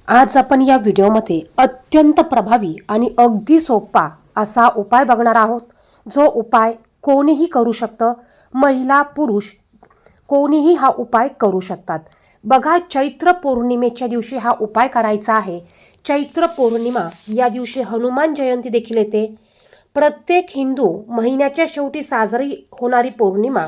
आज आपण या व्हिडिओमध्ये अत्यंत प्रभावी आणि अगदी सोपा असा उपाय बघणार आहोत, जो उपाय कोणीही करू शकतं. महिला पुरुष कोणीही हा उपाय करू शकतात. बघा, चैत्र पौर्णिमेच्या दिवशी हा उपाय करायचा आहे. चैत्र पौर्णिमा या दिवशी हनुमान जयंती देखील येते. प्रत्येक हिंदू महिन्याच्या शेवटी साजरी होणारी पौर्णिमा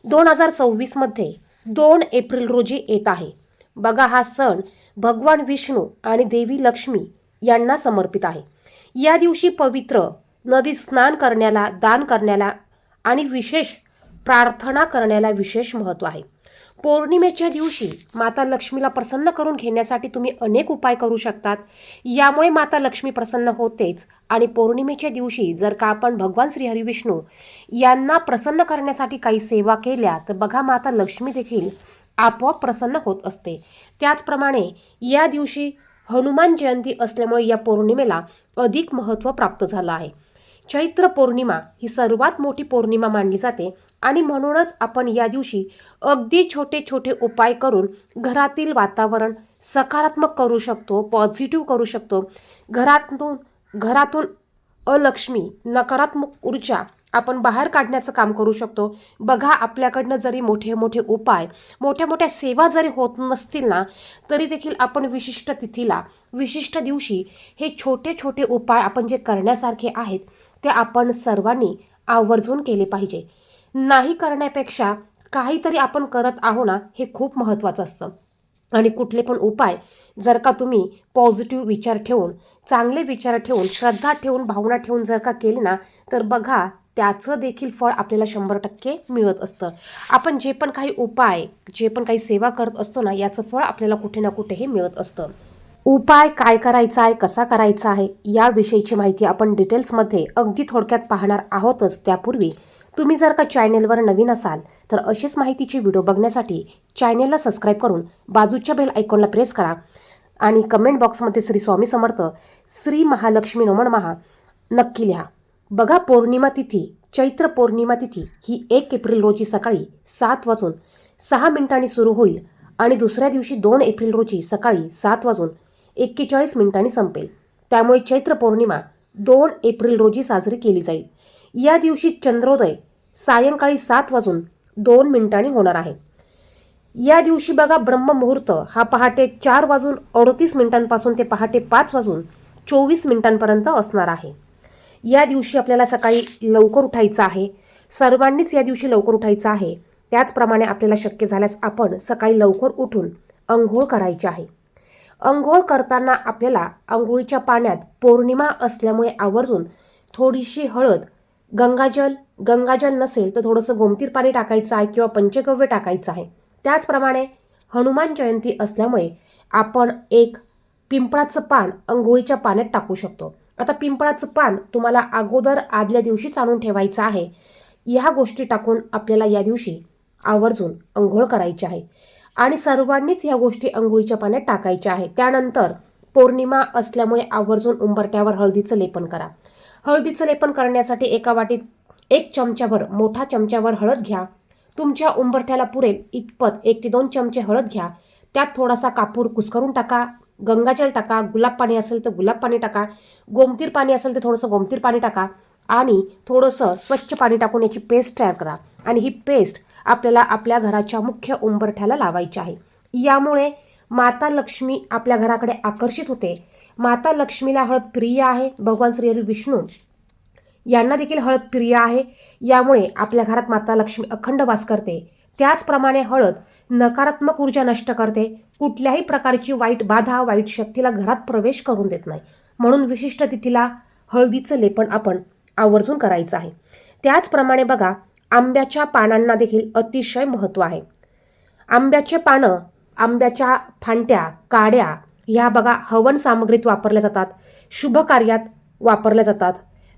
2026मध्ये 2 एप्रिल रोजी येत आहे. बघा, हा सण भगवान विष्णू आणि देवी लक्ष्मी यांना समर्पित आहे. या दिवशी पवित्र नदीत स्नान करण्याला, दान करण्याला आणि विशेष प्रार्थना करण्याला विशेष महत्त्व आहे. पौर्णिमेच्या दिवशी माता लक्ष्मीला प्रसन्न करून घेण्यासाठी तुम्ही अनेक उपाय करू शकतात. यामुळे माता लक्ष्मी प्रसन्न होतेच, आणि पौर्णिमेच्या दिवशी जर का आपण भगवान श्री हरी विष्णू यांना प्रसन्न करण्यासाठी काही सेवा केल्या तर बघा, माता लक्ष्मी देखील आपोआप प्रसन्न होत असते. त्याचप्रमाणे या दिवशी हनुमान जयंती असल्यामुळे या पौर्णिमेला अधिक महत्त्व प्राप्त झालं आहे. चैत्र पौर्णिमा ही सर्वात मोठी पौर्णिमा मानली जाते, आणि म्हणूनच आपण या दिवशी अगदी छोटे छोटे उपाय करून घरातील वातावरण सकारात्मक करू शकतो, पॉझिटिव्ह करू शकतो. घरातून अलक्ष्मी, नकारात्मक ऊर्जा आपण बाहेर काढण्याचं काम करू शकतो. बघा, आपल्याकडनं जरी मोठे मोठे उपाय, मोठ्या मोठ्या सेवा जरी होत नसतील ना, तरी देखील आपण विशिष्ट तिथीला, विशिष्ट दिवशी हे छोटे छोटे उपाय आपण जे करण्यासारखे आहेत ते आपण सर्वांनी आवर्जून केले पाहिजे. नाही करण्यापेक्षा काहीतरी आपण करत आहो ना, हे खूप महत्त्वाचं असतं. आणि कुठले पण उपाय जर का तुम्ही पॉझिटिव्ह विचार ठेवून, चांगले विचार ठेवून, श्रद्धा ठेवून, भावना ठेवून जर का केले ना, तर बघा, त्याचं देखील फळ आपल्याला 100% मिळत असतं. आपण जे पण काही उपाय, जे पण काही सेवा करत असतो ना, याचं फळ आपल्याला कुठे ना कुठे हे मिळत असतं. उपाय काय करायचा आहे, कसा करायचा आहे, याविषयीची माहिती आपण डिटेल्समध्ये अगदी थोडक्यात पाहणार आहोतच. त्यापूर्वी तुम्ही जर का चॅनेलवर नवीन असाल तर अशीच माहितीची व्हिडिओ बघण्यासाठी चॅनेलला सबस्क्राईब करून बाजूच्या बेल आयकॉनला प्रेस करा, आणि कमेंट बॉक्समध्ये श्री स्वामी समर्थ, श्री महालक्ष्मी नमः महा नक्की लिहा. बघा, पौर्णिमा तिथी, चैत्र पौर्णिमा तिथी ही 1 एप्रिल रोजी सकाळी 7:06 सुरू होईल आणि दुसऱ्या दिवशी 2 एप्रिल रोजी सकाळी 7:41 संपेल. त्यामुळे चैत्र पौर्णिमा 2 एप्रिल रोजी साजरी केली जाईल. या दिवशी चंद्रोदय सायंकाळी 7:02 होणार आहे. या दिवशी बघा, ब्रह्ममुहूर्त हा पहाटे 4:38 पासून ते पहाटे 5:24 असणार आहे. या दिवशी आपल्याला सकाळी लवकर उठायचं आहे. सर्वांनीच या दिवशी लवकर उठायचं आहे. त्याचप्रमाणे आपल्याला शक्य झाल्यास आपण सकाळी लवकर उठून अंघोळ करायची आहे. अंघोळ करताना आपल्याला अंघोळीच्या पाण्यात पौर्णिमा असल्यामुळे आवर्जून थोडीशी हळद, गंगाजल नसेल तर थोडंसं गोमतीर पाणी टाकायचं आहे किंवा पंचगव्य टाकायचं आहे. त्याचप्रमाणे हनुमान जयंती असल्यामुळे आपण एक पिंपळाचं पान अंघोळीच्या पाण्यात टाकू शकतो. आता पिंपळाचं पान तुम्हाला अगोदर आदल्या दिवशीच आणून ठेवायचं आहे. ह्या गोष्टी टाकून आपल्याला या दिवशी आवर्जून अंघोळ करायची आहे, आणि सर्वांनीच ह्या गोष्टी अंघोळीच्या पाण्यात टाकायच्या आहे. त्यानंतर पौर्णिमा असल्यामुळे आवर्जून उंबरठ्यावर हळदीचं लेपन करा. हळदीचं लेपन करण्यासाठी एका वाटीत 1 चमचाभर, मोठा चमचाभर हळद घ्या. तुमच्या उंबरठ्याला पुरेल इतपत 1 ते 2 चमचे हळद घ्या. त्यात थोडासा कापूर कुस्करून टाका, गंगाजल टाका, गुलाब पाणी असेल तर गुलाब पाणी टाका, गोमतीर पाणी असेल तर थोडंसं गोमतीर पाणी टाका, आणि थोडंसं स्वच्छ पाणी टाकून याची पेस्ट तयार करा. आणि ही पेस्ट आपल्याला आपल्या घराच्या मुख्य उंबरठ्याला लावायची आहे. यामुळे माता लक्ष्मी आपल्या घराकडे आकर्षित होते. माता लक्ष्मीला हळद प्रिय आहे. भगवान श्री हरी विष्णू यांना देखील हळद प्रिय आहे. यामुळे आपल्या घरात माता लक्ष्मी अखंड वास करते. त्याचप्रमाणे हळद नकारात्मक ऊर्जा नष्ट करते. कुठल्याही प्रकारची वाईट बाधा, वाईट शक्तीला घरात प्रवेश करून देत नाही. म्हणून विशिष्ट तिथीला हळदीचं लेपन आपण आवर्जून करायचं आहे. त्याचप्रमाणे बघा, आंब्याच्या पानांना देखील अतिशय महत्त्व आहे. आंब्याचे पानं, आंब्याच्या फांट्या, काड्या ह्या बघा हवन सामग्रीत वापरल्या जातात, शुभ कार्यात वापरल्या जातात.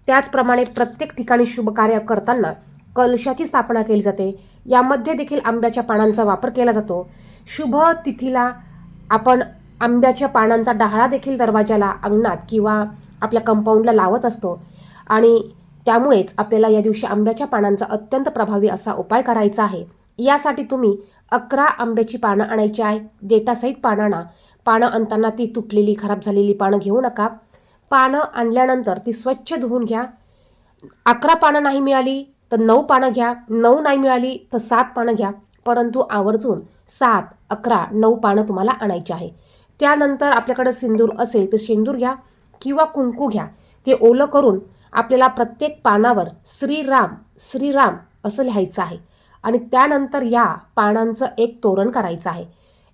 त्याचप्रमाणे प्रत्येक ठिकाणी शुभ कार्य करताना कलशाची स्थापना केली जाते. यामध्ये देखील आंब्याच्या पानांचा वापर केला जातो. शुभ तिथीला आपण आंब्याच्या पानांचा डहाळा देखील दरवाजाला, अंगणात किंवा आपल्या कंपाऊंडला लावत असतो, आणि त्यामुळेच आपल्याला या दिवशी आंब्याच्या पानांचा अत्यंत प्रभावी असा उपाय करायचा आहे. यासाठी तुम्ही 11 आंब्याची पानं आणायची आहे. देठासहित पानं आणा. पानं आणताना ती तुटलेली खराब झालेली पानं घेऊ नका. पानं आणल्यानंतर ती स्वच्छ धुवून घ्या. 11 पानं नाही मिळाली तर 9 पानं घ्या, 9 नाही मिळाली तर 7 पानं घ्या, परंतु आवर्जून 7, 11, 9 पानं तुम्हाला आणायची आहे. त्यानंतर आपल्याकडे सिंदूर असेल तर सिंदूर घ्या किंवा कुंकू घ्या. ते ओलं करून आपल्याला प्रत्येक पानावर श्रीराम श्रीराम असं लिहायचं आहे. आणि त्यानंतर या पानांचं एक तोरण करायचं आहे.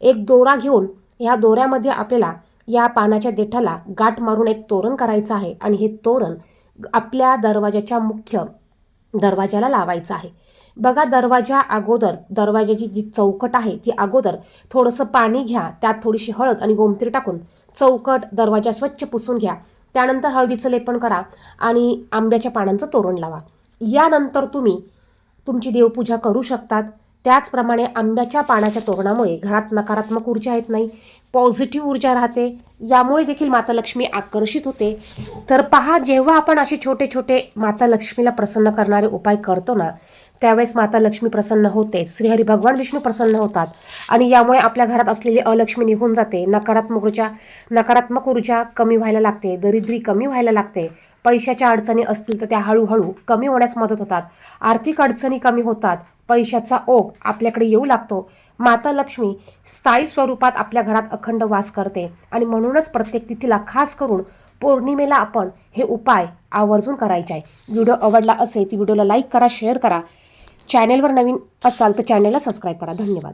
एक दोरा घेऊन ह्या दोऱ्यामध्ये आपल्याला या पानाच्या देठाला गाठ मारून एक तोरण करायचं आहे. आणि हे तोरण आपल्या दरवाजाच्या मुख्य दरवाजाला लावायचं आहे. बघा, दरवाजा अगोदर दरवाजाची जी चौकट आहे ती अगोदर थोडंसं पाणी घ्या, त्यात थोडीशी हळद आणि गोमतीर टाकून चौकट दरवाजा स्वच्छ पुसून घ्या. त्यानंतर हळदीचं लेपन करा आणि आंब्याच्या पानांचं तोरण लावा. यानंतर तुम्ही तुमची देवपूजा करू शकतात. त्याचप्रमाणे आंब्याच्या पानाच्या तोरणामुळे घरात नकारात्मक ऊर्जा येत नाही, पॉझिटिव्ह ऊर्जा राहते. यामुळे देखील माता लक्ष्मी आकर्षित होते. तर पहा, जेव्हा आपण असे छोटे छोटे माता लक्ष्मीला प्रसन्न करणारे उपाय करतो ना, त्यावेळेस माता लक्ष्मी प्रसन्न होते, श्रीहरी भगवान विष्णू प्रसन्न होतात आणि यामुळे आपल्या घरात असलेली अलक्ष्मी निघून जाते. नकारात्मक ऊर्जा कमी व्हायला लागते, दरिद्री कमी व्हायला लागते. पैशाच्या अडचणी असतील तर त्या हळूहळू कमी होण्यास मदत होतात. आर्थिक अडचणी कमी होतात. पैशाचा ओघ आपल्याकडे येऊ लागतो. माता लक्ष्मी स्थायी स्वरूपात आपल्या घरात अखंड वास करते आणि म्हणूनच प्रत्येक तिथीला खास करून पौर्णिमेला आपण हे उपाय आवर्जून करायचे आहे. व्हिडिओ आवडला असेल तर व्हिडिओला लाईक करा, शेअर करा. चॅनेलवर नवीन असाल तर चॅनेलला सबस्क्राईब करा. धन्यवाद.